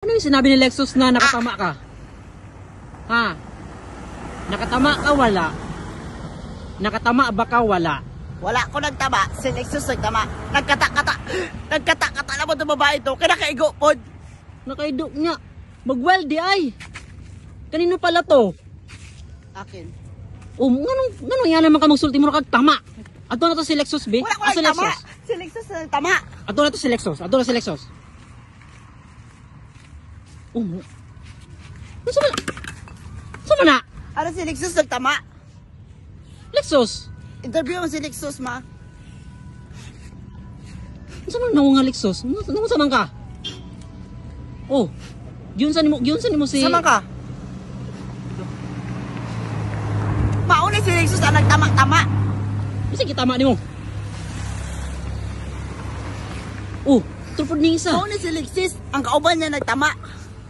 Ano yung sinabi ni Lexus na nakatama ka? Ha? Nakatama ka wala? Nakatama ba ka wala? Wala ko nagtama, si Lexus nagtama. Nagkata-kata. Nagkata-kata na mo itong babae ito. Kaya nakaigo po. Nakaido niya. Mag-weld di ay. Kanino pala to? Akin. Ganun yan naman ka magsulti mo na kagtama. Ato na to si Lexus, be? Wala ko Si nagtama. Lexus. Si Lexus nagtama. Ato na to si Lexus. Ato na si Lexus. Sama na? Ano si Lexus nagtama? Lexus. Interview mo si Lexus, ma. Sama na nga Lexus? Nung saman ka? Oh. Giyon sa nimo si Sama ka. Mauna si Lexus ang nagtama-tama. Sige tama nimo. Oh, trupod ni isa. Mauna si Lexus ang kauban niya nagtama.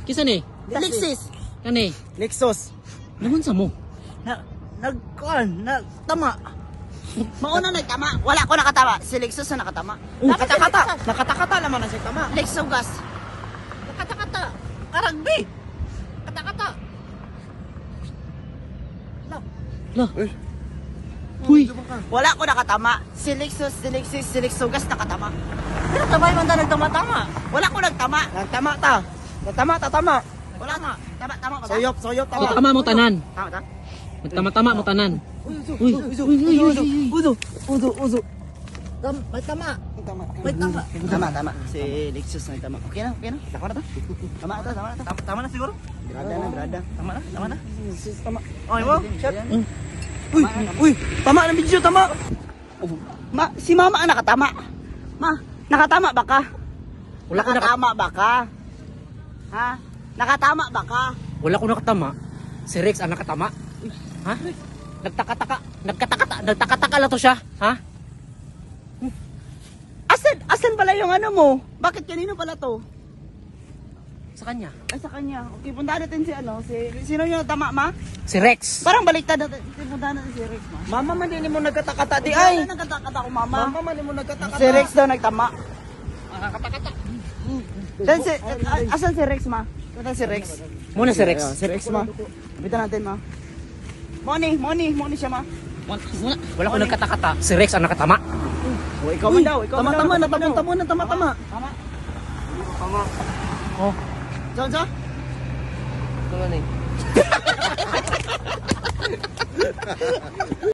Kisa ni? Lexus. Kani. Lexus. Naman sa mo. Nagtama. Mauna nagtama. Wala ko nakatama. Si Lexus na nakatama. Nakatakata. Nakatakata naman ang siya tama. Lexus gas. Nakatakata. Aragbi. Katakata. Lah. Huy. Wala ko nakatama. Si Lexus gas nakatama. Pero tabay man ta nagtama-tama. Wala ko nagtama. Nagtama ta. Nagtama ta tama. Wala na. Tama ba? Soyop So, tama. tama mo tanan. Tama. Tama mo tanan. Uy. Uzo. May tama. May tama. Tama. Si Lexus nagtama. Okay na. Tama na to. Tama na siguro? Brada. Tama na. Tama. Okay mo? Shot. Uy, tama ng video, tama. Si mama ang nakatama. Ma, nakatama ba ka? Wala ko Nakatama ba ka? Ha? Nakatama ba ka? Wala ko nakatama. Si Rex ang nakatama. Ha? Nagtakataka lang to siya. Ha? Asan pala yung ano mo? Bakit kanino pala to? Sa kanya. Ay, sa kanya. Okay, puntahan natin sino yung tama, ma? Si Rex. Parang baliktad natin. Puntahan natin si Rex, ma. Mama man din mo nagkatakata di Ay, ay. nagkatakata ko, mama. Mama man din mo nagkatakata. Si Rex daw nagtama. Nakatakata. Asan si Rex, ma? Asan si Rex? Muna si Rex. Si Rex, ma. Bitan natin, ma. Moni siya, ma. Wala ko nagkatakata. Si Rex ang nakatama. O, ikaw man daw. Tama-tama na tama. Tama. Oh. Sa? Tama na